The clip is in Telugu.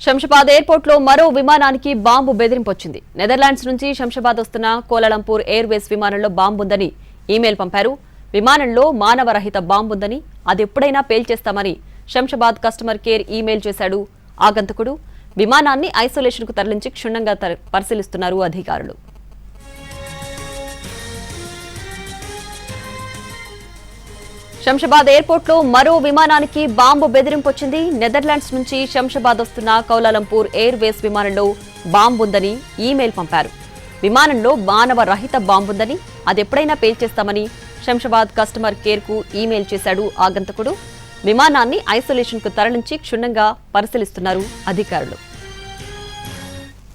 శంషాబాద్ ఎయిర్పోర్ట్ లో మరో విమానానికి బాంబు బెదిరింపు వచ్చింది. నెదర్లాండ్స్ నుంచి శంషాబాద్ వస్తున్న కోలాలంపూర్ ఎయిర్వేస్ విమానంలో బాంబు ఉందని ఈమెయిల్ పంపారు. విమానంలో మానవరహిత బాంబు ఉందని, అది ఎప్పుడైనా పేల్చేస్తామని శంషాబాద్ కస్టమర్ కేర్ ఈమెయిల్ చేశాడు ఆగంతకుడు. విమానాన్ని ఐసోలేషన్ కు తరలించి క్షుణ్ణంగా పరిశీలిస్తున్నారు అధికారులు. శంషాబాద్ ఎయిర్పోర్ట్ లో మరో విమానానికి బాంబు బెదిరింపు వచ్చింది. నెదర్లాండ్స్ నుంచి శంషాబాద్ వస్తున్న కౌలాలంపూర్ ఎయిర్వేస్ విమానంలో బాంబు ఉందని ఈమెయిల్ పంపారు. విమానంలో మానవ రహిత బాంబు ఉందని, అది ఎప్పుడైనా పేల్చేస్తామని శంషాబాద్ కస్టమర్ కేర్ కు ఈమెయిల్ చేశాడు ఆగంతకుడు. విమానాన్ని ఐసోలేషన్ కు తరలించి క్షుణ్ణంగా పరిశీలిస్తున్నారు అధికారులు.